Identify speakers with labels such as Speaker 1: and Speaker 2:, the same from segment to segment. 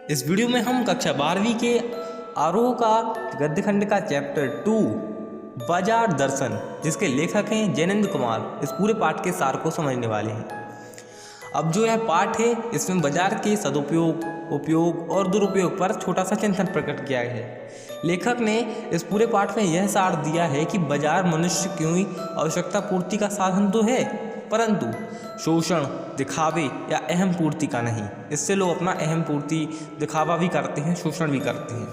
Speaker 1: इस वीडियो में हम कक्षा 12वीं के आरोह का गद्यखंड का चैप्टर 2 बाजार दर्शन, जिसके लेखक हैं जैनेंद्र कुमार, इस पूरे पाठ के सार को समझने वाले हैं। अब जो यह पाठ है इसमें बाजार के सदुपयोग, उपयोग और दुरुपयोग पर छोटा सा चिंतन प्रकट किया है। लेखक ने इस पूरे पाठ में यह सार दिया है कि बाजार मनुष्य की आवश्यकता पूर्ति का साधन तो है, परंतु शोषण, दिखावे या अहम पूर्ति का नहीं। इससे लोग अपना अहम पूर्ति, दिखावा भी करते हैं, शोषण भी करते हैं।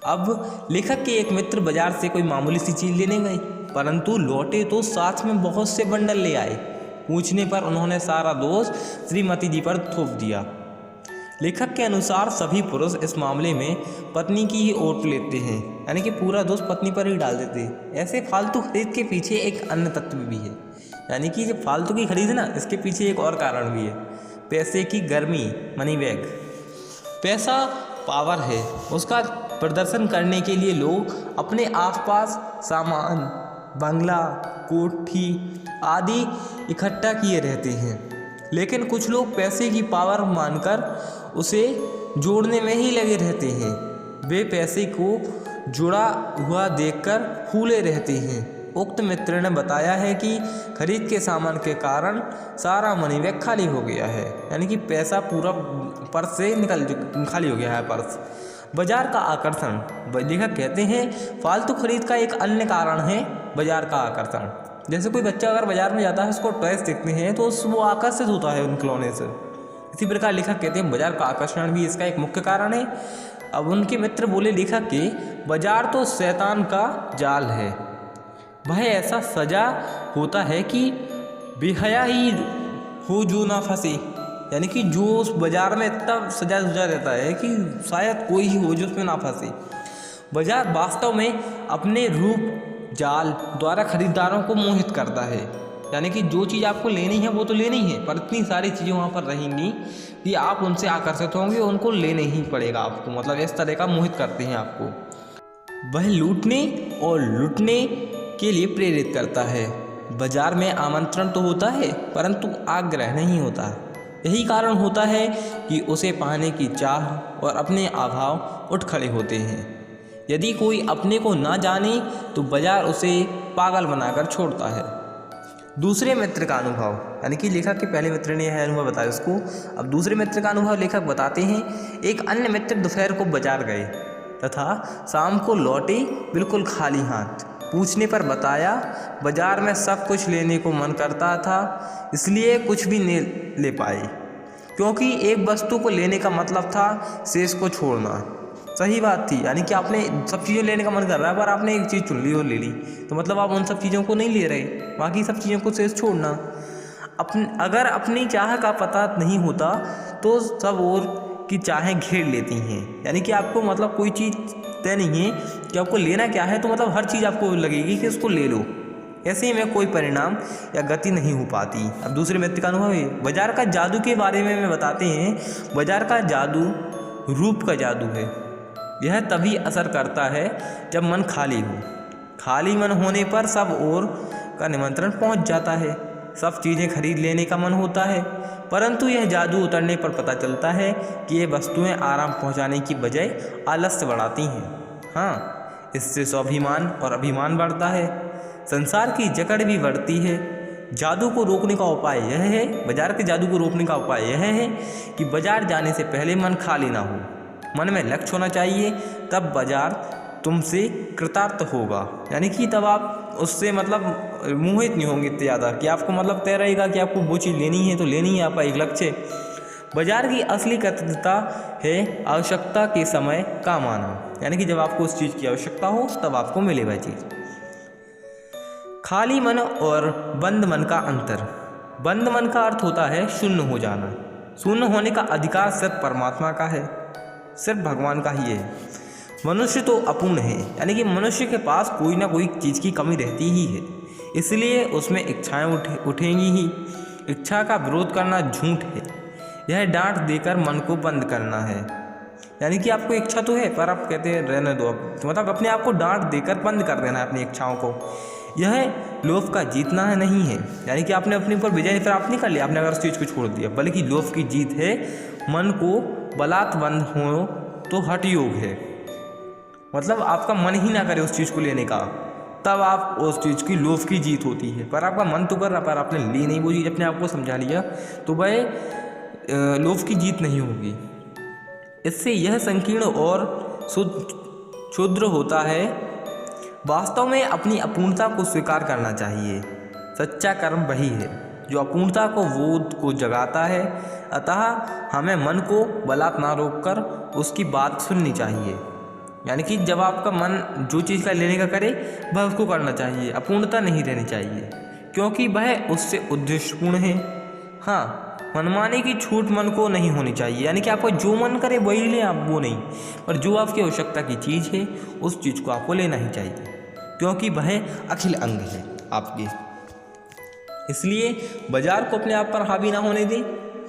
Speaker 1: अब लेखक के एक मित्र बाजार से कोई मामूली सी चीज़ लेने गए, परंतु लौटे तो साथ में बहुत से बंडल ले आए। पूछने पर उन्होंने सारा दोष श्रीमती जी पर थोप दिया। लेखक के अनुसार सभी पुरुष इस मामले में पत्नी की ही ओट लेते हैं, यानी कि पूरा दोष पत्नी पर ही डाल देते हैं। ऐसे फालतू खरीद के पीछे एक अन्य तत्व भी है, यानी कि जब फालतू की खरीद ना, इसके पीछे एक और कारण भी है, पैसे की गर्मी, मनी बैग। पैसा पावर है, उसका प्रदर्शन करने के लिए लोग अपने आसपास सामान, बंगला, कोठी आदि इकट्ठा किए रहते हैं। लेकिन कुछ लोग पैसे की पावर मानकर उसे जोड़ने में ही लगे रहते हैं। वे पैसे को जुड़ा हुआ देखकर फूले रहते हैं। उक्त मित्र ने बताया है कि खरीद के सामान के कारण सारा मनी बैग खाली हो गया है, यानी कि पैसा पूरा पर्स से खाली हो गया है पर्स। बाजार का आकर्षण, लेखक कहते हैं फालतू खरीद का एक अन्य कारण है बाजार का आकर्षण। जैसे कोई बच्चा अगर बाजार में जाता है, उसको टॉयज देखते हैं तो वो आकर्षित होता है उन खिलौने से। इसी प्रकार लेखक कहते हैं बाजार का आकर्षण भी इसका एक मुख्य कारण है। अब उनके मित्र बोले लेखक के, बाजार तो शैतान का जाल है। वह ऐसा सजा होता है कि बेहया ही हो जो ना फंसे, यानी कि जो उस बाजार में इतना सजा रहता है कि शायद कोई ही हो जो उसमें ना फंसे। बाजार वास्तव में अपने रूप जाल द्वारा खरीदारों को मोहित करता है, यानी कि जो चीज़ आपको लेनी है वो तो लेनी है, पर इतनी सारी चीज़ें वहाँ पर रहेंगी कि आप उनसे आकर्षित होंगे, उनको लेने ही पड़ेगा आपको। मतलब इस तरह का मोहित करते हैं आपको। वह लूटने और लुटने के लिए प्रेरित करता है। बाजार में आमंत्रण तो होता है, परंतु आग्रह नहीं होता। यही कारण होता है कि उसे पाने की चाह और अपने अभाव उठ खड़े होते हैं। यदि कोई अपने को ना जाने तो बाजार उसे पागल बनाकर छोड़ता है। दूसरे मित्र का अनुभव, यानी कि लेखक के पहले मित्र ने यह अनुभव बताया उसको। अब दूसरे मित्र का अनुभव लेखक बताते हैं। एक अन्य मित्र दोपहर को बाजार गए तथा शाम को लौटे बिल्कुल खाली हाथ। पूछने पर बताया बाजार में सब कुछ लेने को मन करता था, इसलिए कुछ भी नहीं ले पाए, क्योंकि एक वस्तु को लेने का मतलब था शेष को छोड़ना। सही बात थी, यानी कि आपने सब चीज़ें लेने का मन कर रहा है, पर आपने एक चीज़ चुन ली और ले ली, तो मतलब आप उन सब चीज़ों को नहीं ले रहे, बाकी सब चीज़ों को शेष छोड़ना। अगर अपनी चाह का पता नहीं होता तो सब और की चाहें घेर लेती हैं, यानी कि आपको मतलब कोई चीज़ तय नहीं है कि आपको लेना क्या है, तो मतलब हर चीज़ आपको लगेगी कि उसको ले लो। ऐसे में कोई परिणाम या गति नहीं हो पाती। अब दूसरे मित्र का अनुभव है। बाजार का जादू के बारे में बताते हैं। बाजार का जादू रूप का जादू है। यह तभी असर करता है जब मन खाली हो। खाली मन होने पर सब ओर का निमंत्रण पहुंच जाता है, सब चीज़ें खरीद लेने का मन होता है, परंतु यह जादू उतरने पर पता चलता है कि ये वस्तुएं आराम पहुंचाने की बजाय आलस्य बढ़ाती हैं। हाँ, इससे स्वाभिमान और अभिमान बढ़ता है, संसार की जकड़ भी बढ़ती है। जादू को रोकने का उपाय यह है, बाजार के जादू को रोकने का उपाय यह है कि बाजार जाने से पहले मन खाली ना हो, मन में लक्ष्य होना चाहिए, तब बाजार तुमसे कृतार्थ होगा, यानी कि तब आप उससे मतलब मोहित नहीं होंगे इतने ज़्यादा कि आपको मतलब तय रहेगा कि आपको वो चीज़ लेनी है तो लेनी है, आपका एक लक्ष्य। बाजार की असली कृतज्ञता है आवश्यकता के समय काम आना, यानी कि जब आपको उस चीज़ की आवश्यकता हो तब आपको मिले वह चीज़। खाली मन और बंद मन का अंतर। बंद मन का अर्थ होता है शून्य हो जाना। शून्य होने का अधिकार सिर्फ परमात्मा का है, सिर्फ भगवान का ही है। मनुष्य तो अपूर्ण है, यानी कि मनुष्य के पास कोई ना कोई चीज़ की कमी रहती ही है, इसलिए उसमें इच्छाएं उठेंगी ही। इच्छा का विरोध करना झूठ है, यह डांट देकर मन को बंद करना है। यानी कि आपको इच्छा तो है, पर आप कहते हैं रहने दो, अब मतलब अपने आप को डांट देकर बंद कर देना है अपनी इच्छाओं को। यह लोभ का जीतना है नहीं है, यानी कि आपने अपने ऊपर विजय प्राप्त नहीं कर लिया आपने अगर उस चीज़ को छोड़ दिया, बल्कि लोभ की जीत है मन को बलात्बंद हो तो हठ योग है। मतलब आपका मन ही ना करे उस चीज़ को लेने का, तब आप उस चीज़ की लोभ की जीत होती है। पर आपका मन तो कर रहा, पर आपने ली नहीं वो चीज़, अपने आप को समझा लिया, तो वह लोभ की जीत नहीं होगी। इससे यह संकीर्ण और क्षुद्र होता है। वास्तव में अपनी अपूर्णता को स्वीकार करना चाहिए। सच्चा कर्म वही है जो अपूर्णता को बोध को जगाता है। अतः हमें मन को बलात् ना रोककर उसकी बात सुननी चाहिए। यानी कि जब आपका मन जो चीज़ का लेने का करे वह उसको करना चाहिए, अपूर्णता नहीं रहनी चाहिए, क्योंकि वह उससे उद्देश्यपूर्ण है। हाँ, मनमाने की छूट मन को नहीं होनी चाहिए, यानी कि आपको जो मन करे वही ले आप, वो नहीं, पर जो आपकी आवश्यकता की चीज़ है उस चीज़ को आपको लेना ही चाहिए, क्योंकि वह अखिल अंग है आपके। इसलिए बाजार को अपने आप पर हावी ना होने दें।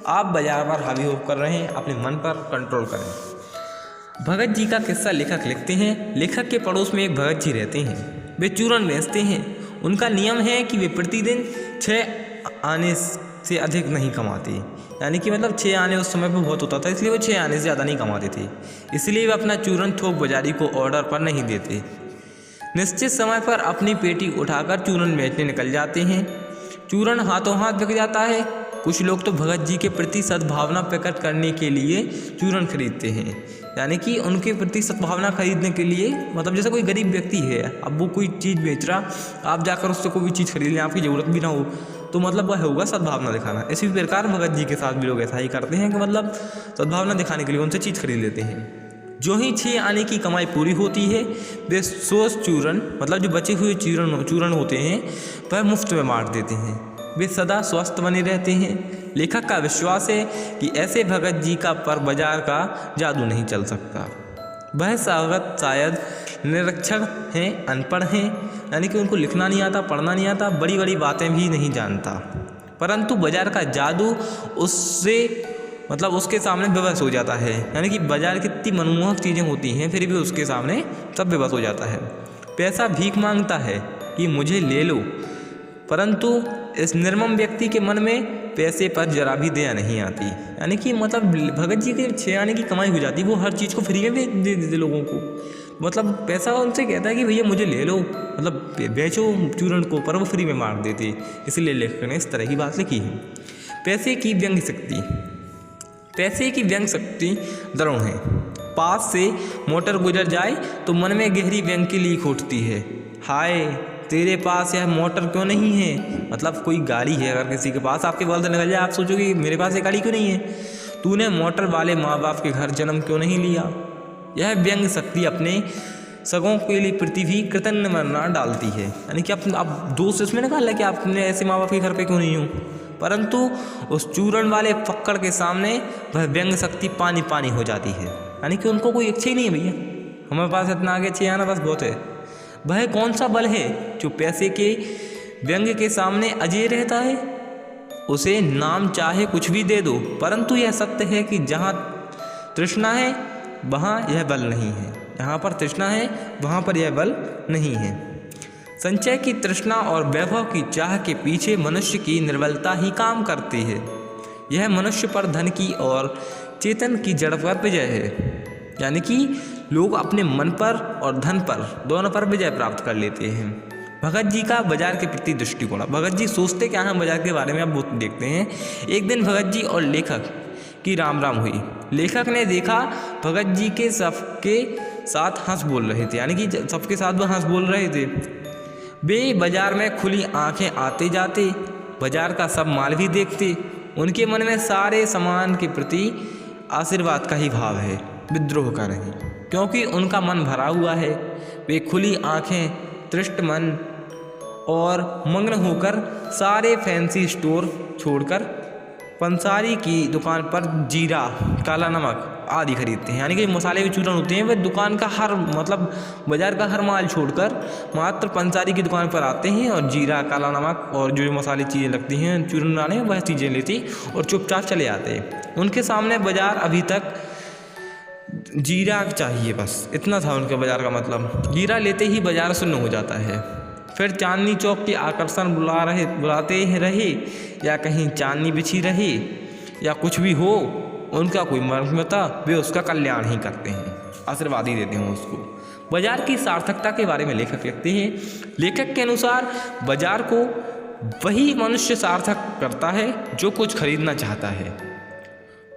Speaker 1: आप बाजार पर हावी होकर रहे हैं, अपने मन पर कंट्रोल करें। भगत जी का किस्सा लेखक लिखते हैं। लेखक के पड़ोस में एक भगत जी रहते हैं। वे चूरन बेचते हैं। उनका नियम है कि वे प्रतिदिन 6 आने से अधिक नहीं कमाते, यानी कि मतलब 6 आने उस समय पर बहुत होता था, इसलिए वो 6 आने से ज़्यादा नहीं कमाते थे। इसलिए वे अपना चूरन थोक बाजारी को ऑर्डर पर नहीं देते। निश्चित समय पर अपनी पेटी उठाकर चूरन बेचने निकल जाते हैं। चूरन हाथों हाथ बिक जाता है। कुछ लोग तो भगत जी के प्रति सद्भावना प्रकट करने के लिए चूरन खरीदते हैं, यानी कि उनके प्रति सद्भावना खरीदने के लिए, मतलब जैसे कोई गरीब व्यक्ति है, अब वो कोई चीज़ बेच रहा, आप जाकर उससे कोई भी चीज़ खरीद लें, आपकी ज़रूरत भी ना हो, तो मतलब वह होगा सद्भावना दिखाना। इसी प्रकार भगत जी के साथ भी लोग ऐसा ही करते हैं कि मतलब सद्भावना दिखाने के लिए उनसे चीज़ खरीद लेते हैं। जो ही 6 आने की कमाई पूरी होती है, वे सोच चूरन, मतलब जो बचे हुए चूरन होते हैं, वह मुफ्त में बांट देते हैं। वे सदा स्वस्थ बने रहते हैं। लेखक का विश्वास है कि ऐसे भगत जी का पर बाजार का जादू नहीं चल सकता। वह शायद निरक्षर हैं, अनपढ़ हैं, यानी कि उनको लिखना नहीं आता, पढ़ना नहीं आता, बड़ी बड़ी बातें भी नहीं जानता, परंतु बाजार का जादू उससे मतलब उसके सामने बेबस हो जाता है। यानी कि बाजार कितनी मनमोहक चीज़ें होती हैं, फिर भी उसके सामने सब बेबस हो जाता है। पैसा भीख मांगता है कि मुझे ले लो, परंतु इस निर्मम व्यक्ति के मन में पैसे पर जरा भी दया नहीं आती। यानी कि मतलब भगत जी के 6 आने की कमाई हो जाती, वो हर चीज़ को फ्री में दे देते लोगों को। मतलब पैसा उनसे कहता है कि भैया मुझे ले लो, मतलब बेचो चूरन को, पर वो फ्री में मार देते। इसलिए लेखक ने इस तरह की बात लिखी है। पैसे की व्यंग्य शक्ति। पैसे की व्यंग्य शक्ति दरुण है। पास से मोटर गुजर जाए तो मन में गहरी व्यंग्य की लीक उठती है। हाय, तेरे पास यह मोटर क्यों नहीं है? मतलब कोई गाड़ी है अगर किसी के पास, आपके बगल से निकल जाए, आप सोचोगे मेरे पास ये गाड़ी क्यों नहीं है? तूने मोटर वाले माँ बाप के घर जन्म क्यों नहीं लिया? यह व्यंग्य शक्ति अपने सगों के लिए पृथ्वी कृतज्ञ मरना डालती है। यानी कि आप दोस्त इसमें निकाल कि आपने ऐसे माँ बाप के घर पे क्यों नहीं हो, परंतु उस चूरन वाले फक्कड़ के सामने वह व्यंग्य शक्ति पानी पानी हो जाती है। यानी कि उनको कोई इच्छा ही नहीं है, भैया हमारे पास इतना आगे अच्छे आना बस बहुत है। वह कौन सा बल है जो पैसे के व्यंग्य के सामने अजय रहता है? उसे नाम चाहे कुछ भी दे दो, परंतु यह सत्य है कि जहाँ तृष्णा है वहाँ यह बल नहीं है, जहाँ पर तृष्णा है वहाँ पर यह बल नहीं है। संचय की तृष्णा और वैभव की चाह के पीछे मनुष्य की निर्बलता ही काम करती है। यह मनुष्य पर धन की और चेतन की जड़ पर विजय है। यानी कि लोग अपने मन पर और धन पर दोनों पर विजय प्राप्त कर लेते हैं। भगत जी का बाजार के प्रति दृष्टिकोण। भगत जी सोचते क्या हैं बाजार के बारे में, आप बहुत देखते हैं। एक दिन भगत जी और लेखक की राम राम हुई। लेखक ने देखा भगत जी के सबके साथ हंस बोल रहे थे, यानी कि सबके साथ वह हंस बोल रहे थे। वे बाजार में खुली आंखें आते जाते, बाजार का सब माल भी देखते। उनके मन में सारे सामान के प्रति आशीर्वाद का ही भाव है, विद्रोह का नहीं, क्योंकि उनका मन भरा हुआ है। वे खुली आंखें, तृष्ट मन और मग्न होकर सारे फैंसी स्टोर छोड़कर पंसारी की दुकान पर जीरा, काला नमक आदि खरीदते हैं। यानी कि मसाले के चूरन होते हैं, वे दुकान का हर मतलब बाजार का हर माल छोड़कर मात्र पंसारी की दुकान पर आते हैं और जीरा, काला नमक और जो मसाले चीज़ें लगती हैं चूरन बनाने, वह चीज़ें लेती और चुपचाप चले आते हैं। उनके सामने बाजार अभी तक जीरा चाहिए, बस इतना था उनके बाजार का मतलब। जीरा लेते ही बाजार शून्य हो जाता है। फिर चांदनी चौक के आकर्षण बुलाते रहे या कहीं चांदनी बिछी रहे या कुछ भी हो, उनका कोई मर्मता, वे उसका कल्याण ही करते हैं, आशीर्वाद ही देते हैं उसको। बाजार की सार्थकता के बारे में लेखक लिखते हैं। लेखक के अनुसार बाजार को वही मनुष्य सार्थक करता है जो कुछ खरीदना चाहता है।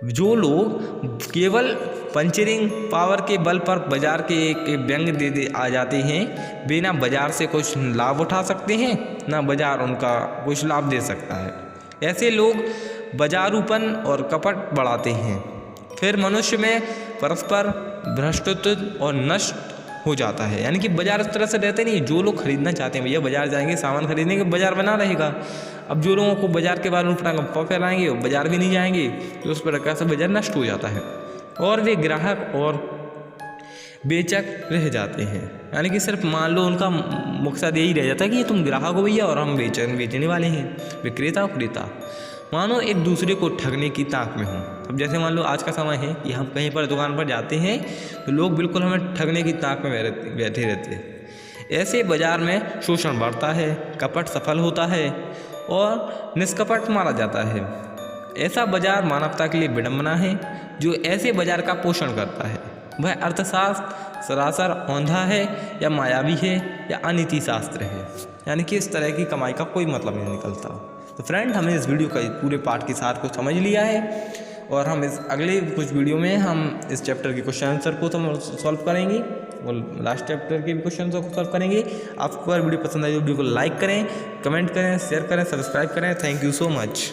Speaker 1: जो लोग केवल पंचरिंग पावर के बल पर बाजार के एक व्यंग दे आ जाते हैं, वे ना बाजार से कुछ लाभ उठा सकते हैं, ना बाजार उनका कुछ लाभ दे सकता है। ऐसे लोग बाजारूपन और कपट बढ़ाते हैं, फिर मनुष्य में परस्पर भ्रष्टत्व और नष्ट हो जाता है। यानी कि बाजार इस तरह से रहते नहीं। जो लोग खरीदना चाहते हैं, भैया बाजार जाएंगे सामान खरीदने के, बाजार बना रहेगा। अब जो लोगों को बाजार के बारे में अपना गप्पा फैलाएंगे, वो बाजार भी नहीं जाएंगे, तो उस प्रकार से बाजार नष्ट हो जाता है और वे ग्राहक और बेचक रह जाते हैं। यानी कि सिर्फ मान लो उनका मकसद यही रह जाता है कि ये तुम ग्राहक हो भैया और हम बेचने वाले हैं, विक्रेता क्रेता, मानो एक दूसरे को ठगने की ताक में हो। अब जैसे मान लो आज का समय है कि हम कहीं पर दुकान पर जाते हैं तो लोग बिल्कुल हमें ठगने की ताक में बैठे रहते हैं। ऐसे बाजार में शोषण बढ़ता है, कपट सफल होता है और निष्कपट मारा जाता है। ऐसा बाजार मानवता के लिए विडंबना है। जो ऐसे बाजार का पोषण करता है वह अर्थशास्त्र सरासर औंधा है या मायावी है या अनीति शास्त्र है। यानी कि इस तरह की कमाई का कोई मतलब नहीं निकलता। तो फ्रेंड, हमने इस वीडियो का पूरे पार्ट के साथ को समझ लिया है और हम इस अगले कुछ वीडियो में हम इस चैप्टर के क्वेश्चन आंसर को तो सॉल्व करेंगे और लास्ट चैप्टर के भी क्वेश्चन को सॉल्व करेंगे। आपको अगर वीडियो पसंद आई तो वीडियो को लाइक करें, कमेंट करें, शेयर करें, सब्सक्राइब करें। Thank you so much.